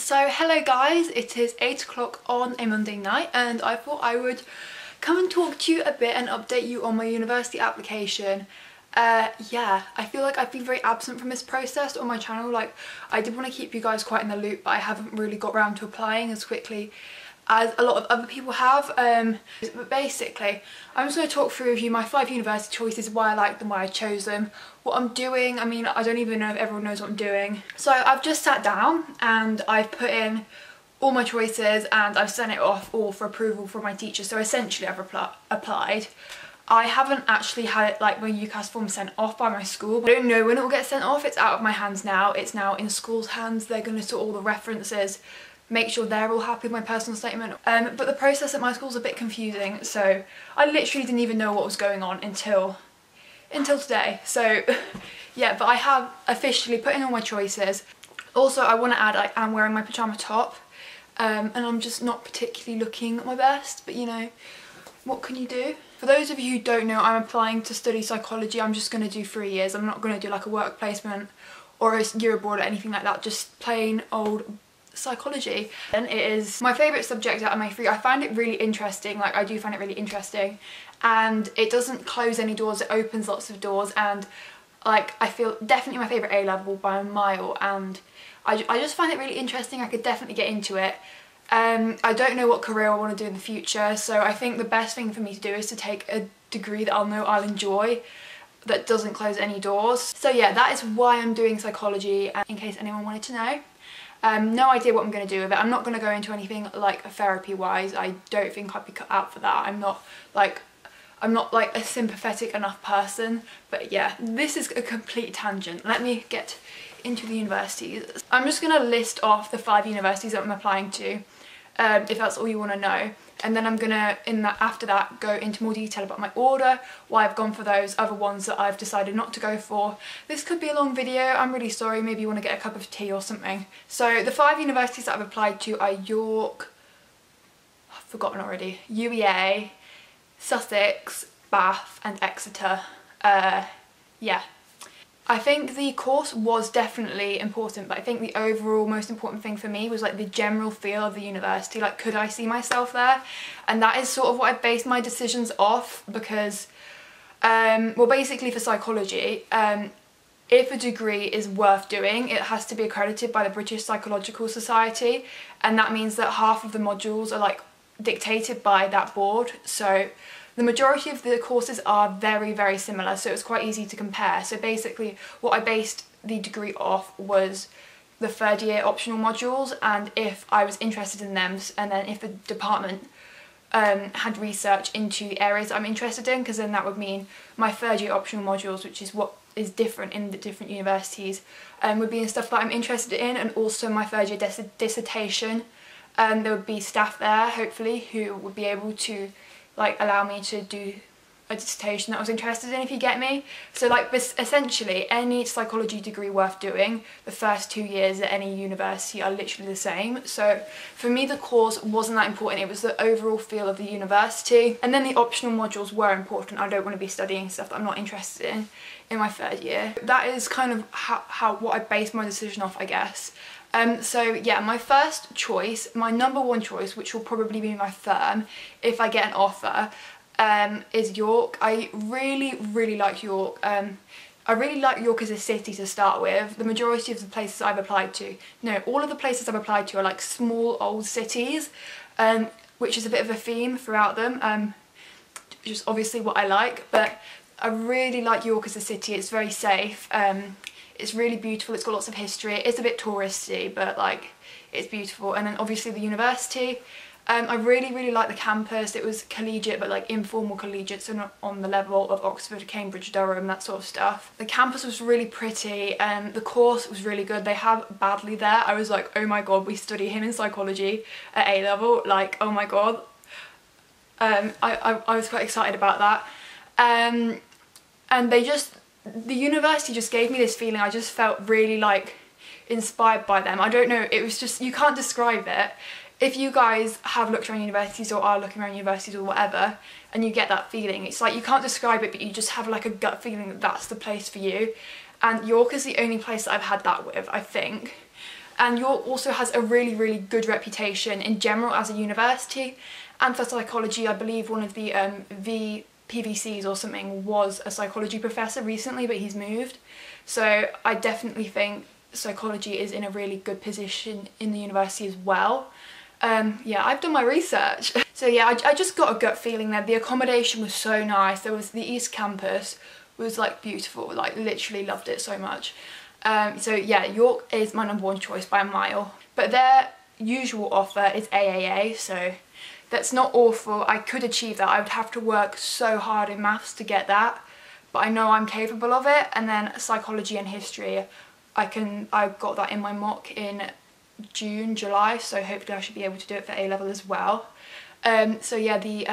So hello guys, it is 8 o'clock on a Monday night and I thought I would come and talk to you a bit and update you on my university application. Yeah, I feel like I've been very absent from this process on my channel. Like, I did want to keep you guys quite in the loop, but I haven't really got around to applying as quickly as a lot of other people have. But basically, I'm just going to talk through with you my 5 university choices, why I like them, why I chose them, what I'm doing. I mean, I don't even know if everyone knows what I'm doing. So I've just sat down and I've put in all my choices and I've sent it off all for approval from my teacher. So essentially I've applied. I haven't actually had it, like, my UCAS form sent off by my school. I don't know when it will get sent off. It's out of my hands now. It's now in school's hands. They're going to sort all the references, make sure they're all happy with my personal statement. But the process at my school is a bit confusing, so I literally didn't even know what was going on until today. So yeah, but I have officially put in all my choices. Also, I want to add, I'm wearing my pyjama top, and I'm just not particularly looking my best, but you know, what can you do? For those of you who don't know, I'm applying to study psychology. I'm just going to do 3 years. I'm not going to do like a work placement or a year abroad or anything like that, just plain old psychology. And it is my favourite subject out of my 3. I find it really interesting. Like, I do find it really interesting, and it doesn't close any doors, it opens lots of doors, and like, I feel definitely my favourite A-level by a mile, and I just find it really interesting. I could definitely get into it. I don't know what career I want to do in the future, so I think the best thing for me to do is to take a degree that I'll know I'll enjoy, that doesn't close any doors. So yeah, that is why I'm doing psychology, in case anyone wanted to know. No idea what I'm going to do with it. I'm not going to go into anything like therapy wise. I don't think I'd be cut out for that. I'm not like a sympathetic enough person. But yeah, this is a complete tangent. Let me get into the universities. I'm just going to list off the 5 universities that I'm applying to, if that's all you want to know. And then I'm gonna, after that, go into more detail about my order, why I've gone for those other ones that I've decided not to go for. This could be a long video, I'm really sorry, maybe you want to get a cup of tea or something. So the 5 universities that I've applied to are York, I've forgotten already, UEA, Sussex, Bath and Exeter. Yeah. I think the course was definitely important, but I think the overall most important thing for me was like the general feel of the university. Like, could I see myself there? And that is sort of what I based my decisions off, because well, basically for psychology, if a degree is worth doing, it has to be accredited by the British Psychological Society, and that means that half of the modules are like dictated by that board. So the majority of the courses are very, very similar, so it's quite easy to compare. So basically what I based the degree off was the 3rd year optional modules, and if I was interested in them, and then if the department had research into the areas I'm interested in, because then that would mean my 3rd year optional modules, which is what is different in the different universities, would be in stuff that I'm interested in, and also my 3rd year dissertation. There would be staff there, hopefully, who would be able to like allow me to do a dissertation that I was interested in, if you get me. So like, this, essentially any psychology degree worth doing, the first 2 years at any university are literally the same. So for me the course wasn't that important, it was the overall feel of the university. And then the optional modules were important. I don't want to be studying stuff that I'm not interested in my 3rd year. That is kind of what I based my decision off, I guess. So yeah, my first choice, my number 1 choice, which will probably be my firm if I get an offer, is York. I really like York. I really like York as a city to start with. The majority of the places I've applied to, no, all of the places I've applied to are like small old cities, which is a bit of a theme throughout them, which is obviously what I like, but I really like York as a city. It's very safe. It's really beautiful, it's got lots of history, it's a bit touristy, but like, it's beautiful. And then obviously the university, I really like the campus. It was collegiate, but like informal collegiate, so not on the level of Oxford, Cambridge, Durham, that sort of stuff. The campus was really pretty, and the course was really good. They have Badley there. I was like, oh my god, we study him in psychology at A-level, like, oh my god. I was quite excited about that. And the university just gave me this feeling. I just felt really like inspired by them. I don't know, it was just, you can't describe it. If you guys have looked around universities or are looking around universities or whatever, and you get that feeling, it's like you can't describe it, but you just have like a gut feeling that that's the place for you. And York is the only place that I've had that with, I think. And York also has a really good reputation in general as a university, and for psychology. I believe one of the PVCs or something was a psychology professor recently, but he's moved. So I definitely think psychology is in a really good position in the university as well. Yeah, I've done my research. So yeah, I just got a gut feeling there. The accommodation was so nice. There was the East Campus was like beautiful, like literally loved it so much. So yeah, York is my #1 choice by a mile. But their usual offer is AAA, so that's not awful. I could achieve that. I would have to work so hard in maths to get that, but I know I'm capable of it. And then psychology and history, I got that in my mock in June, July, so hopefully I should be able to do it for A-level as well. So yeah, the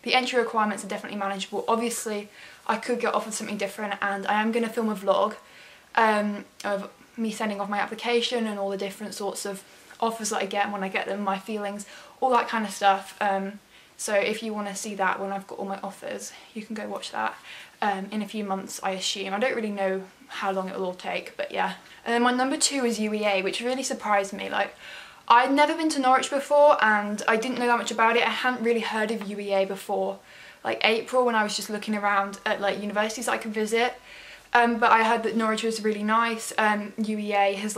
entry requirements are definitely manageable. Obviously, I could get offered something different, and I am going to film a vlog of me sending off my application and all the different sorts of offers that I get and when I get them, my feelings, all that kind of stuff. So if you want to see that when I've got all my offers, you can go watch that in a few months, I assume. I don't really know how long it will all take, but yeah. And then my #2 is UEA, which really surprised me. Like, I'd never been to Norwich before, and I didn't know that much about it. I hadn't really heard of UEA before like April, when I was just looking around at like universities that I could visit. But I heard that Norwich was really nice. UEA has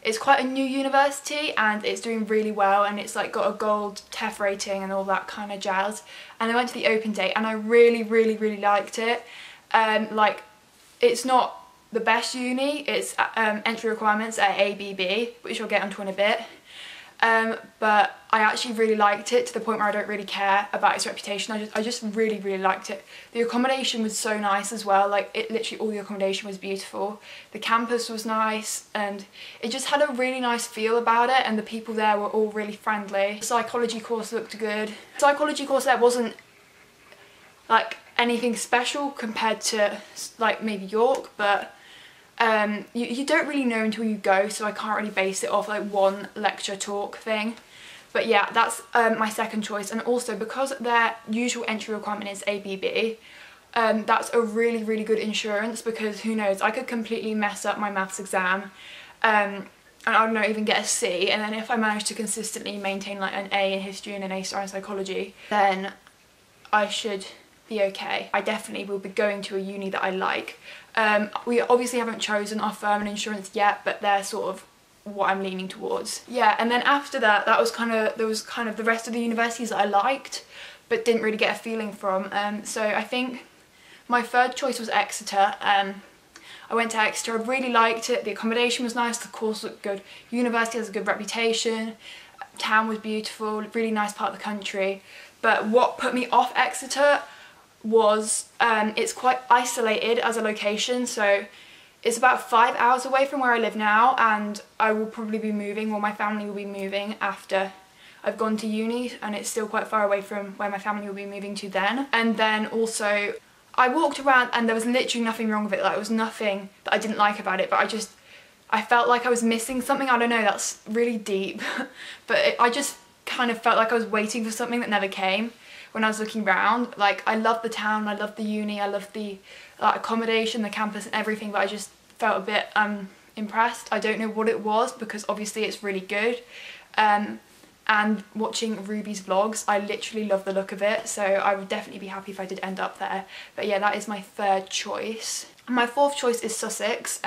it's quite a new university, and it's doing really well, and it's like got a gold TEF rating and all that kind of jazz. And I went to the open day, and I really liked it. Like, it's not the best uni. It's entry requirements at ABB, which I'll get onto in a bit. But I actually really liked it, to the point where I don't really care about its reputation. I just really liked it. The accommodation was so nice as well. Like, it literally, all the accommodation was beautiful. The campus was nice, and it just had a really nice feel about it, and the people there were all really friendly. The psychology course looked good. The psychology course there wasn't like anything special compared to like maybe York, but you don't really know until you go, so I can't really base it off like one lecture talk thing. But yeah, that's my second choice. And also, because their usual entry requirement is ABB, that's a really good insurance, because who knows, I could completely mess up my maths exam and I don't know, even get a C, and then if I manage to consistently maintain like an A in history and an A-star in psychology, then I should be okay. I definitely will be going to a uni that I like. We obviously haven't chosen our firm and insurance yet, but they're sort of what I'm leaning towards. Yeah, and then after that, there was kind of the rest of the universities that I liked, but didn't really get a feeling from. So I think my third choice was Exeter. I went to Exeter, I really liked it. The accommodation was nice, the course looked good, university has a good reputation, town was beautiful, really nice part of the country. But what put me off Exeter was it's quite isolated as a location. So it's about 5 hours away from where I live now, and I will probably be moving, or my family will be moving after I've gone to uni, and it's still quite far away from where my family will be moving to then. And then also, I walked around and there was literally nothing wrong with it. Like, there was nothing that I didn't like about it, but I felt like I was missing something. I don't know, that's really deep, but I just kind of felt like I was waiting for something that never came when I was looking around. Like, I love the town, I love the uni, I love the accommodation, the campus and everything, but I just felt a bit impressed. I don't know what it was, because obviously it's really good. And watching Ruby's vlogs, I literally love the look of it, so I would definitely be happy if I did end up there. But yeah, that is my third choice. And my fourth choice is Sussex,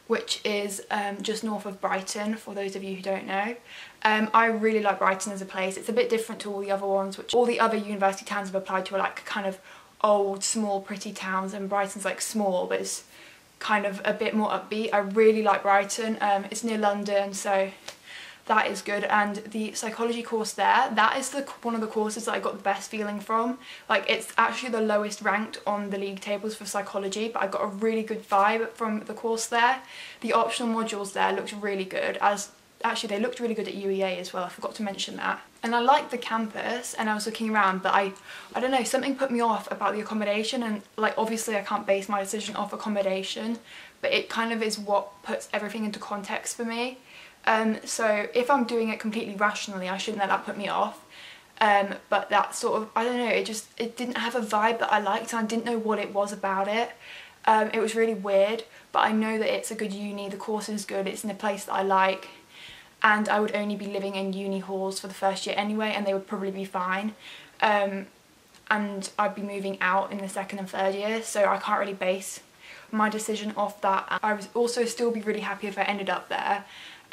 which is just north of Brighton, for those of you who don't know. I really like Brighton as a place. It's a bit different to all the other ones, which all the other university towns I've applied to are like kind of old, small, pretty towns, and Brighton's like small, but it's kind of a bit more upbeat. I really like Brighton. It's near London, so that is good. And the psychology course there, that is one of the courses that I got the best feeling from. Like, it's actually the lowest ranked on the league tables for psychology, but I got a really good vibe from the course there. The optional modules there looked really good, as actually they looked really good at UEA as well, I forgot to mention that. And I liked the campus, and I was looking around, but I don't know, something put me off about the accommodation. And like, obviously I can't base my decision off accommodation, but it kind of is what puts everything into context for me. So if I'm doing it completely rationally, I shouldn't let that put me off. But that sort of, I don't know, it didn't have a vibe that I liked, and I didn't know what it was about it. It was really weird, but I know that it's a good uni, the course is good, it's in a place that I like, and I would only be living in uni halls for the first year anyway, and they would probably be fine. And I'd be moving out in the second and third year, so I can't really base my decision off that. I would also still be really happy if I ended up there.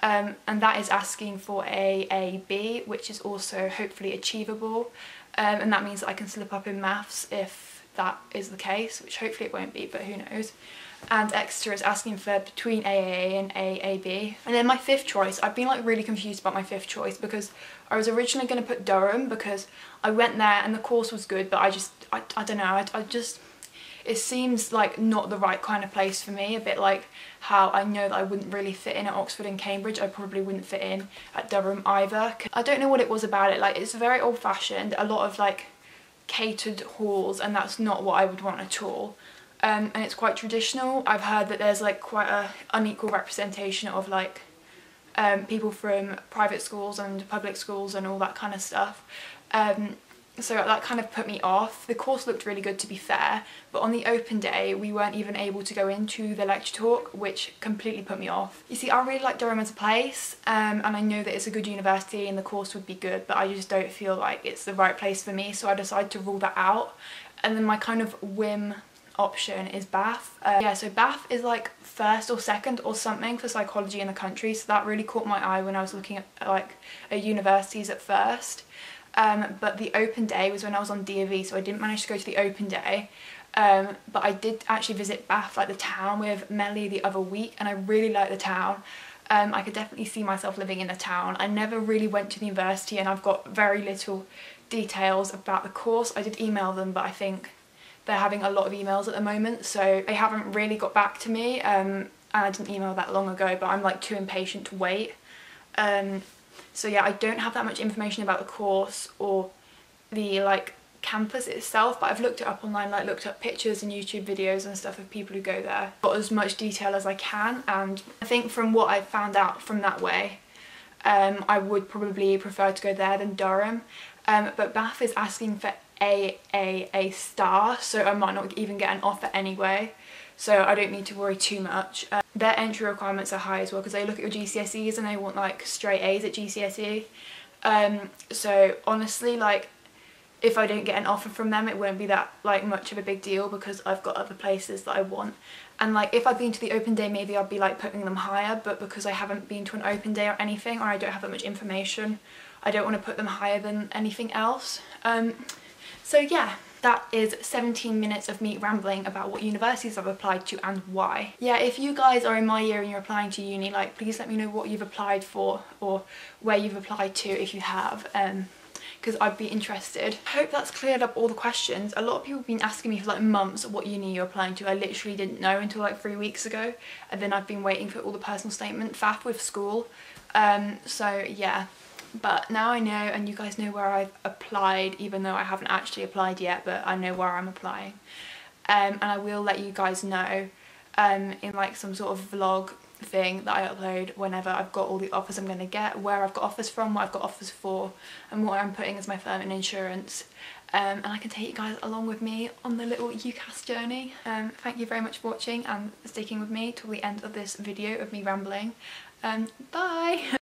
And that is asking for a B, which is also hopefully achievable. And that means that I can slip up in maths if that is the case, which hopefully it won't be, but who knows. And Exeter is asking for between AAA and AAB. And then my fifth choice, I've been like really confused about my fifth choice, because I was originally going to put Durham because I went there and the course was good, but I don't know, I just, it seems like not the right kind of place for me. A bit like how I know that I wouldn't really fit in at Oxford and Cambridge, I probably wouldn't fit in at Durham either. I don't know what it was about it, like it's very old fashioned, a lot of like catered halls, and that's not what I would want at all. And it's quite traditional. I've heard that there's like quite a unequal representation of like people from private schools and public schools and all that kind of stuff. So that kind of put me off. The course looked really good, to be fair, but on the open day we weren't even able to go into the lecture talk, which completely put me off. You see, I really like Durham as a place, and I know that it's a good university and the course would be good, but I just don't feel like it's the right place for me, so I decided to rule that out. And then my kind of whim option is Bath. Yeah, so Bath is like first or second or something for psychology in the country, so that really caught my eye when I was looking at universities at first. But the open day was when I was on D&V, so I didn't manage to go to the open day. But I did actually visit Bath, like the town, with Melly the other week, and I really liked the town. I could definitely see myself living in the town. I never really went to the university, and I've got very little details about the course. I did email them, but I think they're having a lot of emails at the moment, so they haven't really got back to me. And I didn't email that long ago, but I'm like too impatient to wait. So yeah, I don't have that much information about the course or the like campus itself, but I've looked it up online, like looked up pictures and YouTube videos and stuff of people who go there. Got as much detail as I can, and I think from what I've found out from that way, I would probably prefer to go there than Durham. But Bath is asking for A star, so I might not even get an offer anyway, so I don't need to worry too much. Their entry requirements are high as well, because they look at your GCSEs and they want like straight A's at GCSE. So honestly, like if I don't get an offer from them, it won't be that like much of a big deal, because I've got other places that I want. And like if I'd been to the open day, maybe I'd be like putting them higher, but because I haven't been to an open day or anything, or I don't have that much information, I don't want to put them higher than anything else. So yeah, that is 17 minutes of me rambling about what universities I've applied to and why. Yeah, if you guys are in my year and you're applying to uni, like please let me know what you've applied for or where you've applied to if you have, because I'd be interested. I hope that's cleared up all the questions. A lot of people have been asking me for like months what uni you're applying to. I literally didn't know until like 3 weeks ago, and then I've been waiting for all the personal statement faff with school. So yeah. But now I know, and you guys know where I've applied, even though I haven't actually applied yet, but I know where I'm applying. And I will let you guys know in like some sort of vlog thing that I upload whenever I've got all the offers I'm going to get, where I've got offers from, what I've got offers for, and what I'm putting as my firm in insurance. And I can take you guys along with me on the little UCAS journey. Thank you very much for watching and sticking with me till the end of this video of me rambling. Bye!